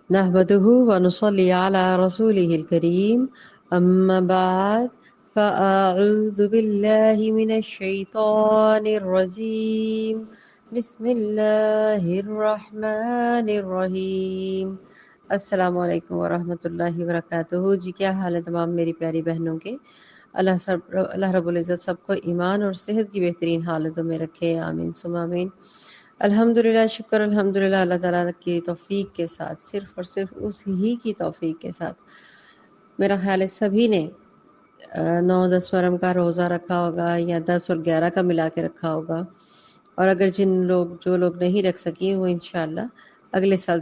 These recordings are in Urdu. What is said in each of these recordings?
نحمده ونصلي على رسوله الكريم أما بعد فأعوذ بالله من الشيطان الرجيم بسم الله الرحمن الرحیم۔ السلام علیکم ورحمۃ اللہ وبرکاتہ۔ جی کیا حال ہے تمام میری پیاری بہنوں کے؟ اللہ رب العزت سب کو ایمان اور صحت کی بہترین حالتوں میں رکھے، آمین ثم آمین۔ الحمدللہ، شکر الحمدللہ اللہ تعالیٰ کی توفیق کے ساتھ، صرف اور صرف اس ہی کی توفیق کے ساتھ میرا خیال ہے سبھی نے 9-10 محرم کا روزہ رکھا ہوگا یا 10 اور 11 کا ملا کے رکھا ہوگا، اور اگر جو لوگ نہیں رکھ سکیں وہ انشاءاللہ اگلے سال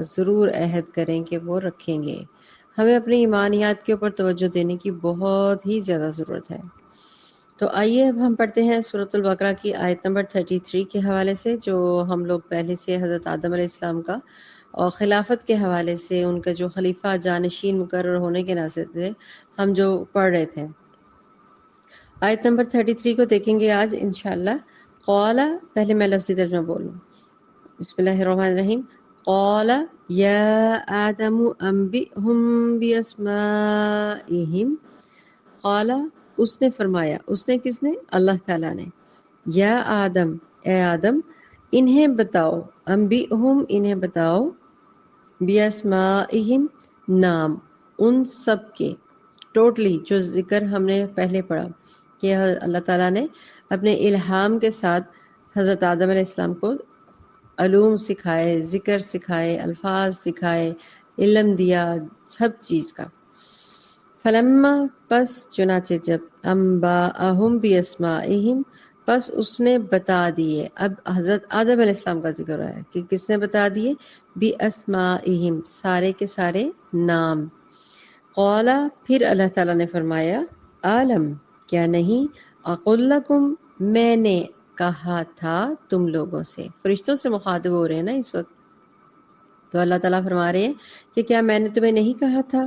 ضرور عہد کریں کہ وہ رکھیں گے۔ ہمیں اپنی ایمانیات کے اوپر توجہ دینے کی بہت ہی زیادہ ضرورت ہے۔ تو آئیے اب ہم پڑھتے ہیں سورۃ البقرہ کی آیت نمبر 33 کے حوالے سے، جو ہم لوگ پہلے سے حضرت آدم علیہ السلام کا اور خلافت کے حوالے سے ان کا جو خلیفہ جانشین مقرر ہونے کے ناطے سے ہم جو پڑھ رہے تھے۔ آیت نمبر 33 کو دیکھیں گے آج انشاءاللہ۔ قال، پہلے میں لفظی ترجمہ بولوں۔ بسم اللہ الرحمن الرحیم۔ قال یا آدم انبئہم باسمائہم۔ قال، اس نے فرمایا، اس نے کس نے؟ اللہ تعالیٰ نے۔ یا آدم، اے آدم، انہیں بتاؤ، انبئہم، انہیں بتاؤ، باسمائہم، نام ان سب کے، ٹوٹلی جو ذکر ہم نے پہلے پڑھا کہ اللہ تعالیٰ نے اپنے الہام کے ساتھ حضرت آدم علیہ السلام کو علوم سکھائے، ذکر سکھائے، الفاظ سکھائے، علم دیا، سب چیز کا۔ فلما، پس چنانچہ جب، انباءہم باسمائہم، پس اس نے بتا دیے۔ اب حضرت آدم علیہ السلام کا ذکر ہوا ہے کہ کس نے بتا دیے؟ باسمائہم، سارے کے سارے نام۔ قال، پھر اللہ تعالیٰ نے فرمایا، عالم، کیا نہیں، اقول لکم، میں نے کہا تھا تم لوگوں سے۔ فرشتوں سے مخاطب ہو رہے ہیں نا اس وقت، تو اللہ تعالیٰ فرما رہے ہیں کہ کیا میں نے تمہیں نہیں کہا تھا؟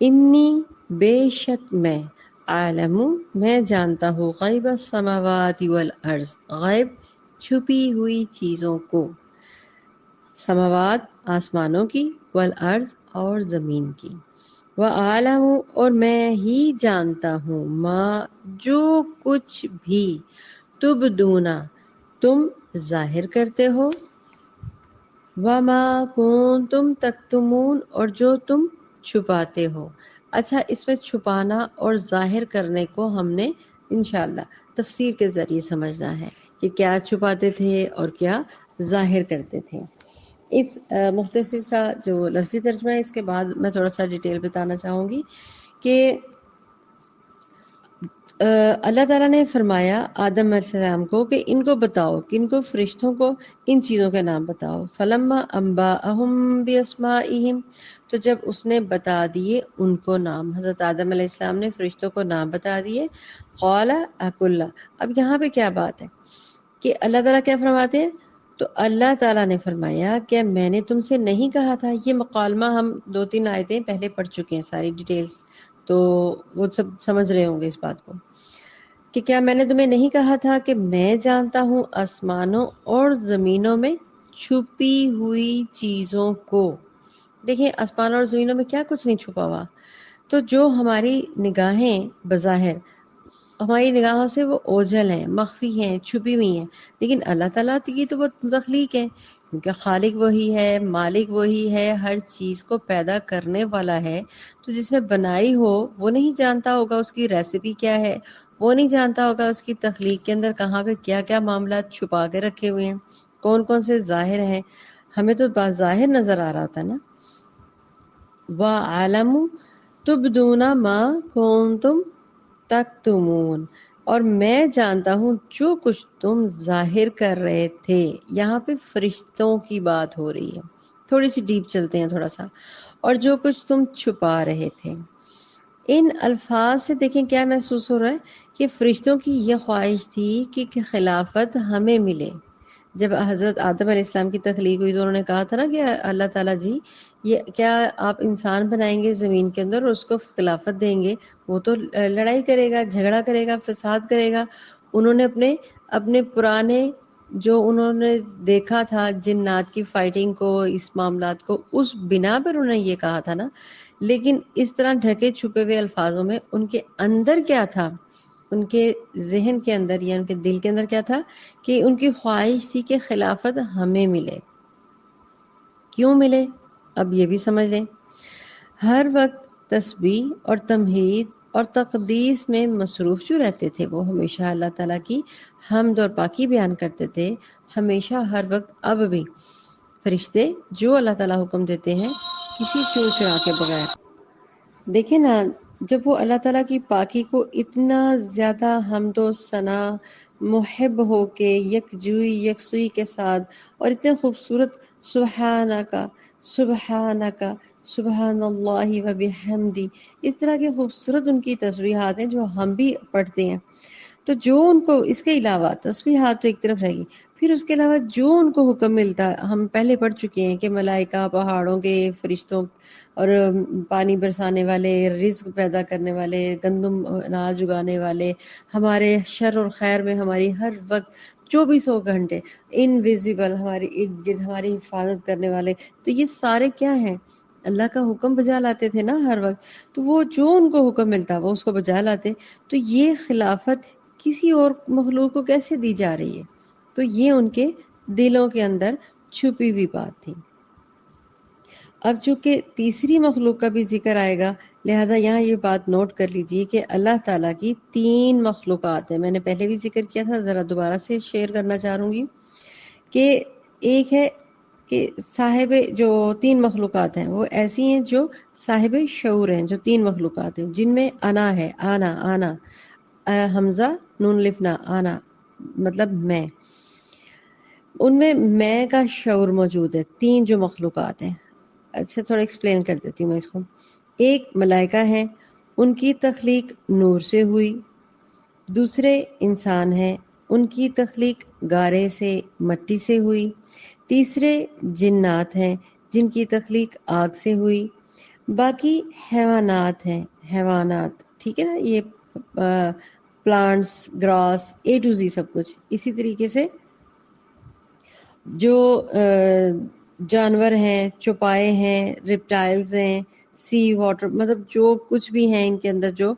انی، بے شک میں، عالم، میں جانتا ہوں، غیب السماوات والارض، غیب چھپی ہوئی چیزوں کو، سماوات آسمانوں کی، والارض اور زمین کی، وَأَعْلَمُ، اور میں ہی جانتا ہوں، ما، جو کچھ بھی، تبدون، تم ظاہر کرتے ہو، وَمَا كُنتُمْ تَكْتُمُونَ، اور جو تم چھپاتے ہو۔ اچھا، اس میں چھپانا اور ظاہر کرنے کو ہم نے انشاءاللہ تفسیر کے ذریعے سمجھنا ہے کہ کیا چھپاتے تھے اور کیا ظاہر کرتے تھے۔ اس مختصر سا جو لفظی ترجمہ ہے، اس کے بعد میں تھوڑا سا ڈیٹیل بتانا چاہوں گی کہ اللہ تعالیٰ نے فرمایا آدم علیہ السلام کو کہ ان کو بتاؤ، کن کو؟ فرشتوں کو ان چیزوں کے نام بتاؤ۔ فلما انباءہم باسمائہم، تو جب اس نے بتا دیے ان کو نام، حضرت آدم علیہ السلام نے فرشتوں کو نام بتا دیے۔ قال اقول، اب یہاں پہ کیا بات ہے کہ اللہ تعالیٰ کیا فرماتے ہیں؟ تو اللہ تعالیٰ نے فرمایا کہ میں نے تم سے نہیں کہا تھا؟ یہ مکالمہ ہم 2-3 آیتیں پہلے پڑھ چکے ہیں، ساری ڈیٹیلز تو وہ سب سمجھ رہے ہوں گے اس بات کو، کہ کیا میں نے تمہیں نہیں کہا تھا کہ میں جانتا ہوں آسمانوں اور زمینوں میں چھپی ہوئی چیزوں کو۔ دیکھیں آسمانوں اور زمینوں میں کیا کچھ نہیں چھپا ہوا، تو جو ہماری نگاہیں بظاہر ہماری نگاہوں سے وہ اوجھل ہیں، مخفی ہیں، چھپی ہوئی ہیں، لیکن اللہ تعالیٰ کی تو وہ تخلیق ہے، کیونکہ خالق وہی ہے، مالک وہی ہے، ہر چیز کو پیدا کرنے والا ہے۔ تو جسے بنائی ہو وہ نہیں جانتا ہوگا اس کی ریسیپی کیا ہے، وہ نہیں جانتا ہوگا اس کی تخلیق کے اندر کہاں پہ کیا کیا معاملات چھپا کے رکھے ہوئے ہیں، کون کون سے ظاہر ہیں۔ ہمیں تو بات ظاہر نظر آ رہا تھا نا۔ وَعَلَمُ تُبْدُونَ مَا كُنتُمْ تَكْتُمُونَ، اور میں جانتا ہوں جو کچھ تم ظاہر کر رہے تھے۔ یہاں پہ فرشتوں کی بات ہو رہی ہے، تھوڑی سی ڈیپ چلتے ہیں تھوڑا سا، اور جو کچھ تم چھپا رہے تھے۔ ان الفاظ سے دیکھیں کیا محسوس ہو رہا ہے کہ فرشتوں کی یہ خواہش تھی کہ خلافت ہمیں ملے۔ جب حضرت آدم علیہ السلام کی تخلیق ہوئی تو انہوں نے کہا تھا نا کہ اللہ تعالیٰ جی، یہ کیا آپ انسان بنائیں گے زمین کے اندر اور اس کو خلافت دیں گے؟ وہ تو لڑائی کرے گا، جھگڑا کرے گا، فساد کرے گا۔ انہوں نے اپنے پرانے جو انہوں نے دیکھا تھا جنات کی فائٹنگ کو، اس معاملات کو، اس بنا پر انہوں نے یہ کہا تھا نا، لیکن اس طرح ڈھکے چھپے ہوئے الفاظوں میں ان کے اندر کیا تھا، ان کے ذہن کے اندر یا ان کے دل کے اندر کیا تھا کہ ان کی خواہش تھی کہ خلافت ہمیں ملے. کیوں ملے؟ اب یہ بھی سمجھ لیں. ہر وقت تسبیح اور تمہید اور تقدیس میں مصروف جو رہتے تھے، وہ ہمیشہ اللہ تعالیٰ کی حمد اور پاکی بیان کرتے تھے، ہمیشہ ہر وقت. اب بھی فرشتے جو اللہ تعالیٰ حکم دیتے ہیں کسی چور چرا کے بغیر، دیکھیں نا، جب وہ اللہ تعالیٰ کی پاکی کو اتنا زیادہ حمد و ثنا محب ہو کے یکجوئی یکسوئی کے ساتھ اور اتنے خوبصورت سبحانکا سبحانکا سبحان اللہ و بحمدی، اس طرح کے خوبصورت ان کی تسبیحات ہیں جو ہم بھی پڑھتے ہیں. تو جو ان کو اس کے علاوہ تسبیحات تو ایک طرف رہے گی، پھر اس کے علاوہ جو ان کو حکم ملتا، ہم پہلے پڑھ چکے ہیں کہ ملائکہ، پہاڑوں کے فرشتوں اور پانی برسانے والے، رزق پیدا کرنے والے، گندم اناج اگانے والے، ہمارے شر اور خیر میں ہماری ہر وقت 24 گھنٹے انویزیبل ہماری ارد گرد ہماری حفاظت کرنے والے، تو یہ سارے کیا ہیں؟ اللہ کا حکم بجا لاتے تھے نا ہر وقت. تو وہ جو ان کو حکم ملتا وہ اس کو بجا لاتے. تو یہ خلافت کسی اور مخلوق کو کیسے دی جا رہی ہے؟ تو یہ ان کے دلوں کے اندر چھپی ہوئی بات تھی. اب چونکہ تیسری مخلوق کا بھی ذکر آئے گا، لہذا یہاں یہ بات نوٹ کر لیجئے کہ اللہ تعالیٰ کی 3 مخلوقات ہیں. میں نے پہلے بھی ذکر کیا تھا، ذرا دوبارہ سے شیئر کرنا چاہوں گی کہ ایک ہے کہ صاحب جو 3 مخلوقات ہیں وہ ایسی ہیں جو صاحب شعور ہیں، جو 3 مخلوقات ہیں جن میں انا ہے، آنا حمزہ نون لفنا آنا مطلب میں، ان میں کا شعور موجود ہے. 3 جو مخلوقات ہیں. اچھا تھوڑا ایکسپلین کر دیتی ہوں میں اس کو. ایک ملائکہ ہیں، ان کی تخلیق نور سے ہوئی. دوسرے انسان ہیں، ان کی تخلیق گارے سے، مٹی سے ہوئی. تیسرے جنات ہیں جن کی تخلیق آگ سے ہوئی. باقی حیوانات ہیں، حیوانات، ٹھیک ہے نا، یہ پلانٹس، گراس، اے ٹو زی سب کچھ. اسی طریقے سے جو جانور ہیں، چوپائے ہیں، ریپٹائلز ہیں، سی واٹر، مطلب جو کچھ بھی ہیں ان کے اندر جو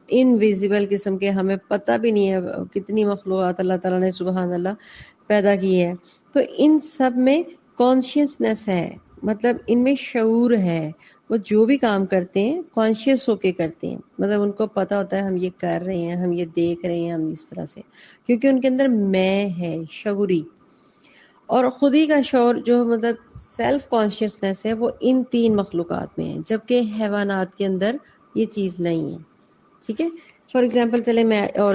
انویزیبل قسم کے، ہمیں پتہ بھی نہیں ہے کتنی مخلوقات اللہ تعالیٰ نے سبحان اللہ پیدا کی ہے. تو ان سب میں کانشیسنس ہے، مطلب ان میں شعور ہے. وہ جو بھی کام کرتے ہیں کانشیس ہو کے کرتے ہیں، مطلب ان کو پتہ ہوتا ہے ہم یہ کر رہے ہیں، ہم یہ دیکھ رہے ہیں، ہم اس طرح سے، کیونکہ ان کے اندر میں ہے، شعوری. اور خودی کا شعور جو مطلب سیلف کانشیسنس ہے وہ ان 3 مخلوقات میں ہے، جبکہ حیوانات کے اندر یہ چیز نہیں ہے. ٹھیک ہے. فار ایگزامپل چلے میں اور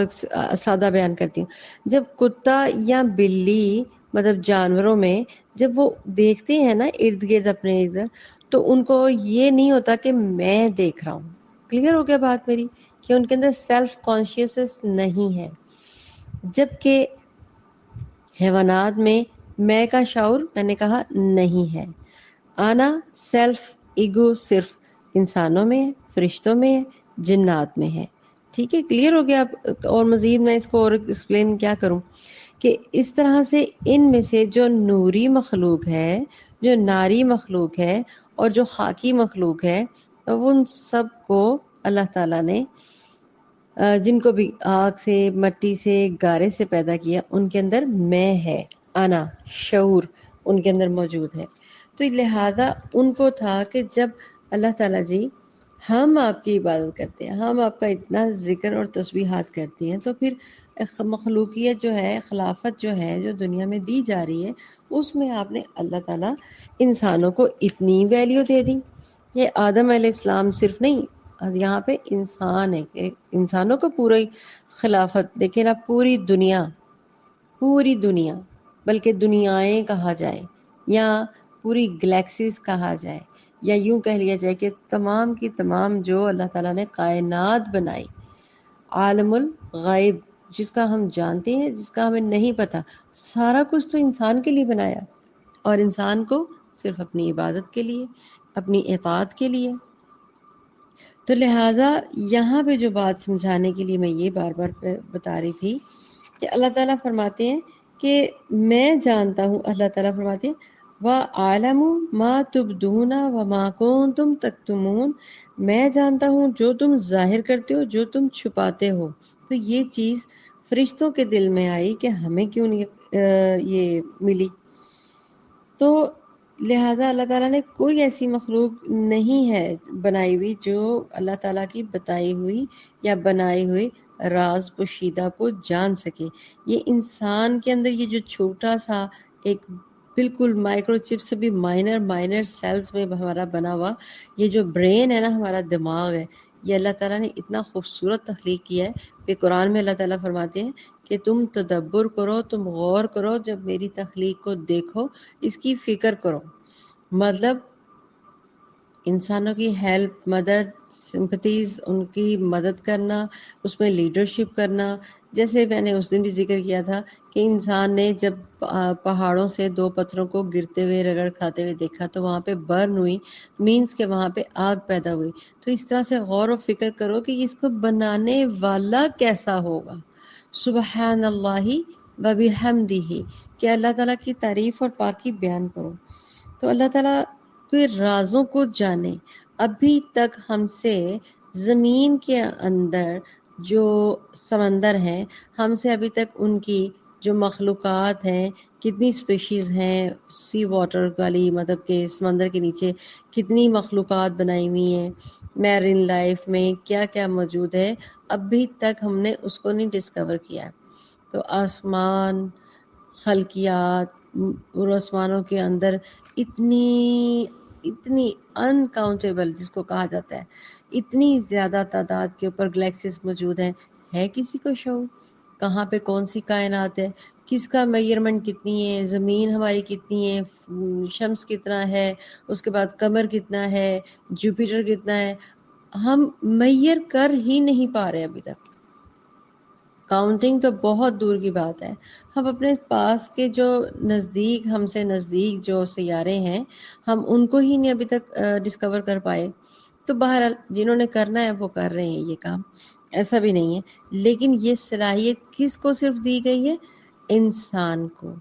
سادہ بیان کرتی ہوں. جب کتا یا بلی مطلب جانوروں میں جب وہ دیکھتے ہیں نا ارد گرد اپنے ادھر، تو ان کو یہ نہیں ہوتا کہ میں دیکھ رہا ہوں. کلیئر ہو گیا بات میری؟ کہ ان کے اندر سیلف کانشیسنس نہیں ہے. جبکہ حیوانات میں کا شعور میں نے کہا نہیں ہے. آنا سیلف ایگو صرف انسانوں میں ہے، فرشتوں میں ہے، جنات میں ہے. ٹھیک ہے، کلیئر ہو گیا؟ اور مزید میں اس کو اور ایکسپلین کیا کروں کہ اس طرح سے ان میں سے جو نوری مخلوق ہے، جو ناری مخلوق ہے اور جو خاکی مخلوق ہے، ان سب کو اللہ تعالیٰ نے جن کو بھی آگ سے، مٹی سے، گارے سے پیدا کیا، ان کے اندر میں ہے، انا شعور ان کے اندر موجود ہے. تو لہذا ان کو تھا کہ جب اللہ تعالیٰ جی ہم آپ کی عبادت کرتے ہیں، ہم آپ کا اتنا ذکر اور تسبیحات کرتے ہیں، تو پھر مخلوقیت جو ہے، خلافت جو ہے، جو دنیا میں دی جا رہی ہے، اس میں آپ نے اللہ تعالیٰ انسانوں کو اتنی ویلیو دے دی. یہ آدم علیہ السلام صرف نہیں، یہاں پہ انسان ہے کہ انسانوں کو پوری خلافت دیکھیں نا، پوری دنیا بلکہ دنیایں کہا جائے یا پوری گلیکسیز کہا جائے یا یوں کہہ لیا جائے کہ تمام کی تمام جو اللہ تعالیٰ نے کائنات بنائی، عالم الغیب جس کا ہم جانتے ہیں، جس کا ہمیں نہیں پتا، سارا کچھ تو انسان کے لیے بنایا، اور انسان کو صرف اپنی عبادت کے لیے، اپنی اطاعت کے لیے. تو لہٰذا یہاں پہ جو بات سمجھانے کے لیے میں یہ بار بار بتا رہی تھی کہ اللہ تعالیٰ فرماتے ہیں کہ میں جانتا ہوں، اللہ تعالیٰ فرماتے ہیں وَأَعْلَمُ مَا تُبْدُونَ وَمَا كُنتُمْ تَكْتُمُونَ، میں جانتا ہوں جو تم ظاہر کرتے ہو، جو تم چھپاتے ہو۔ تو یہ چیز فرشتوں کے دل میں آئی کہ ہمیں کیوں نہیں یہ ملی۔ تو لہذا اللہ تعالیٰ نے کوئی ایسی مخلوق نہیں ہے بنائی ہوئی جو اللہ تعالیٰ کی بتائی ہوئی یا بنائی ہوئی راز پوشیدہ کو جان سکے۔ یہ انسان کے اندر یہ جو چھوٹا سا ایک بالکل مائکرو چپ سے بھی مائنر سیلز میں ہمارا بنا ہوا یہ جو برین ہے نا، ہمارا دماغ ہے، یہ اللہ تعالیٰ نے اتنا خوبصورت تخلیق کیا ہے کہ قرآن میں اللہ تعالیٰ فرماتے ہیں کہ تم تدبر کرو، تم غور کرو، جب میری تخلیق کو دیکھو، اس کی فکر کرو۔ مطلب انسانوں کی ہیلپ، مدد، سمپتیز، ان کی مدد کرنا، اس میں لیڈرشپ کرنا۔ جیسے میں نے اس دن بھی ذکر کیا تھا کہ انسان نے جب پہاڑوں سے دو پتھروں کو گرتے ہوئے رگڑ کھاتے ہوئے دیکھا تو وہاں پہ برن ہوئی، مینس کہ وہاں پہ آگ پیدا ہوئی۔ تو اس طرح سے غور و فکر کرو کہ اس کو بنانے والا کیسا ہوگا۔ سبحان اللہ و بحمدہ، کہ اللہ تعالیٰ کی تعریف اور پاکی بیان کرو۔ تو اللہ تعالیٰ کے رازوں کو جانے۔ ابھی تک ہم سے زمین کے اندر جو سمندر ہیں، ہم سے ابھی تک ان کی جو مخلوقات ہیں، کتنی اسپیشیز ہیں سی واٹر والی، مطلب کہ سمندر کے نیچے کتنی مخلوقات بنائی ہوئی ہیں، میرین لائف میں کیا کیا موجود ہے، ابھی تک ہم نے اس کو نہیں ڈسکور کیا۔ تو آسمان، خلقیات اور آسمانوں کے اندر اتنی انکاؤنٹیبل جس کو کہا جاتا ہے، اتنی زیادہ تعداد کے اوپر گلیکسیز موجود ہیں۔ ہے کسی کو شعور کہاں پہ کون سی کائنات ہے، کس کا میئرمنٹ کتنی ہے، زمین ہماری کتنی ہے، شمس کتنا ہے، اس کے بعد قمر کتنا ہے، جوپیٹر کتنا ہے، ہم میئر کر ہی نہیں پا رہے ابھی تک۔ کاؤنٹنگ تو بہت دور کی بات ہے۔ ہم اپنے پاس کے جو نزدیک، ہم سے نزدیک جو سیارے ہیں، ہم ان کو ہی نہیں ابھی تک ڈسکور کر پائے۔ تو بہرحال جنہوں نے کرنا ہے وہ کر رہے ہیں یہ کام، ایسا بھی نہیں ہے۔ لیکن یہ صلاحیت کس کو صرف دی گئی ہے؟ انسان کو،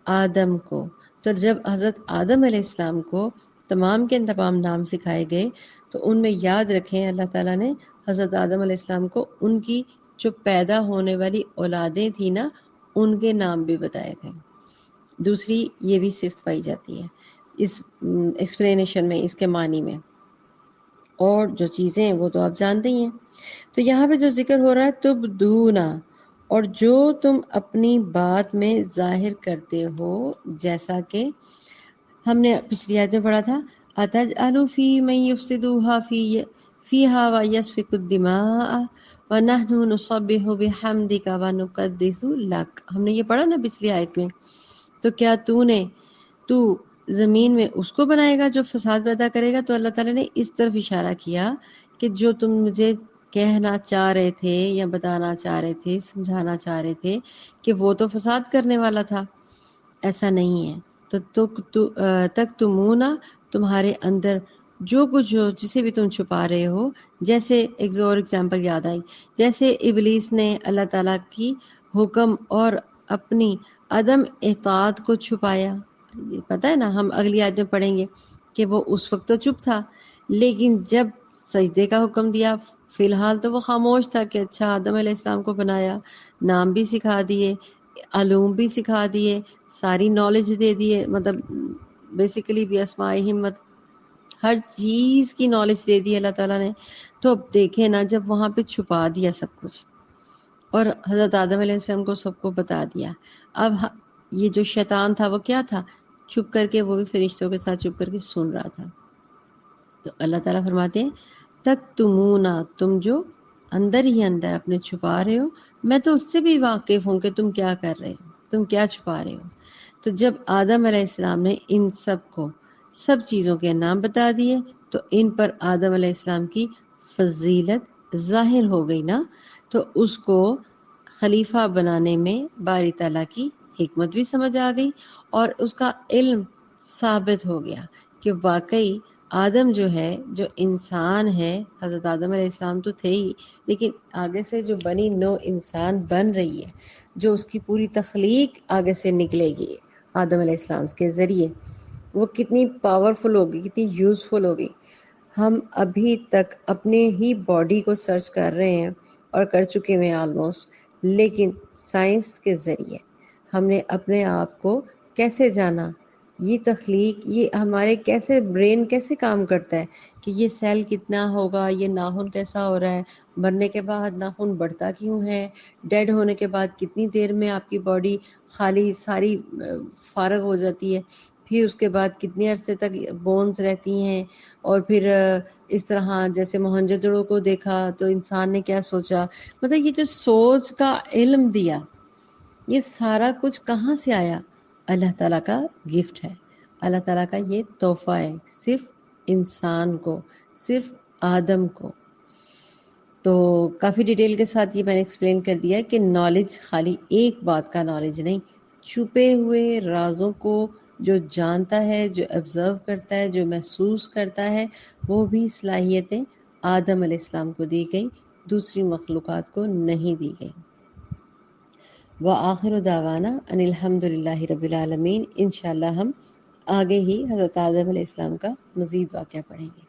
آدم کو۔ تو جب حضرت آدم علیہ السلام کو تمام کے تمام نام سکھائے گئے تو ان میں یاد رکھیں اللہ تعالیٰ نے حضرت آدم علیہ السلام کو ان کی جو پیدا ہونے والی اولادیں تھیں نا، ان کے نام بھی بتائے تھے۔ دوسری یہ بھی صفت پائی جاتی ہے اس ایکسپلینیشن میں، اس کے معنی میں۔ اور جو چیزیں ہیں وہ تو آپ جانتے ہی ہیں۔ تو یہاں پہ جو ذکر ہو رہا ہے تبدونا، اور جو تم اپنی بات میں ظاہر کرتے ہو، جیسا کہ ہم نے پچھلی آیت میں پڑھا تھا اتجعل فی من یفسدوها فیہا ویسفک الدماء وَنَحْنُ نُسَبِّحُ بِحَمْدِكَ وَنُقَدِّسُ لَكَ، ہم نے یہ پڑھا نا پچھلی آیت میں۔ تو کیا تو زمین میں اس کو بنائے گا جو فساد پیدا کرے گا؟ تو اللہ تعالیٰ نے اس طرف اشارہ کیا کہ جو تم مجھے کہنا چاہ رہے تھے یا بتانا چاہ رہے تھے، سمجھانا چاہ رہے تھے کہ وہ تو فساد کرنے والا تھا، ایسا نہیں ہے۔ تو تک تمونا، تمہارے اندر جو کچھ ہو، جسے بھی تم چھپا رہے ہو، جیسے ایک اور ایگزامپل یاد آئی، جیسے ابلیس نے اللہ تعالیٰ کی حکم اور اپنی عدم اطاعت کو چھپایا۔ پتہ ہے نا، ہم اگلی آیت میں پڑھیں گے کہ وہ اس وقت تو چپ تھا، لیکن جب سجدے کا حکم دیا فی الحال تو وہ خاموش تھا کہ اچھا آدم علیہ السلام کو بنایا، نام بھی سکھا دیے، علوم بھی سکھا دیے، ساری نالج دے دیے، مطلب بیسیکلی بھی اسماءہم، ہر چیز کی نالج دے دی اللہ تعالیٰ نے۔ تو اب دیکھیں نا، جب وہاں پہ چھپا دیا سب کچھ اور حضرت آدم علیہ السلام کو سب کو بتا دیا، اب یہ جو شیطان تھا وہ کیا تھا؟ چھپ کر کے، وہ بھی فرشتوں کے ساتھ چھپ کر کے سن رہا تھا۔ تو اللہ تعالیٰ فرماتے ہیں تک تمونا، تم جو اندر ہی اندر اپنے چھپا رہے ہو، میں تو اس سے بھی واقف ہوں کہ تم کیا کر رہے ہو، تم کیا چھپا رہے ہو۔ تو جب آدم علیہ السلام نے ان سب کو سب چیزوں کے نام بتا دیے تو ان پر آدم علیہ السلام کی فضیلت ظاہر ہو گئی نا، تو اس کو خلیفہ بنانے میں باری تعالیٰ کی حکمت بھی سمجھ آ گئی اور اس کا علم ثابت ہو گیا کہ واقعی آدم جو ہے، جو انسان ہے، حضرت آدم علیہ السلام تو تھے ہی، لیکن آگے سے جو بنی نو انسان بن رہی ہے، جو اس کی پوری تخلیق آگے سے نکلے گی آدم علیہ السلام کے ذریعے، وہ کتنی پاورفل ہوگی، کتنی یوزفل ہوگی۔ ہم ابھی تک اپنے ہی باڈی کو سرچ کر رہے ہیں اور کر چکے ہیں آلموسٹ، لیکن سائنس کے ذریعے ہم نے اپنے آپ کو کیسے جانا، یہ تخلیق، یہ ہمارے کیسے برین کیسے کام کرتا ہے کہ یہ سیل کتنا ہوگا، یہ ناخن کیسا ہو رہا ہے، مرنے کے بعد ناخن بڑھتا کیوں ہے، ڈیڈ ہونے کے بعد کتنی دیر میں آپ کی باڈی خالی ساری فارغ ہو جاتی ہے، پھر اس کے بعد کتنے عرصے تک بونز رہتی ہیں، اور پھر اس طرح جیسے موہنجو کو دیکھا تو انسان نے کیا سوچا، مطلب یہ جو سوچ کا علم دیا، یہ سارا کچھ کہاں سے آیا؟ اللہ تعالیٰ کا گفٹ ہے، اللہ تعالیٰ کا یہ تحفہ ہے صرف انسان کو، صرف آدم کو۔ تو کافی ڈیٹیل کے ساتھ یہ میں نے ایکسپلین کر دیا کہ نالج خالی ایک بات کا نالج نہیں، چھپے ہوئے رازوں کو جو جانتا ہے، جو آبزرو کرتا ہے، جو محسوس کرتا ہے، وہ بھی صلاحیتیں آدم علیہ السلام کو دی گئی، دوسری مخلوقات کو نہیں دی گئی۔ وآخر دعوانا ان الحمد للہ رب العالمین۔ انشاءاللہ ہم آگے ہی حضرت آدم علیہ السلام کا مزید واقعہ پڑھیں گے۔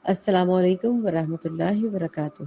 السلام علیکم ورحمۃ اللہ وبرکاتہ۔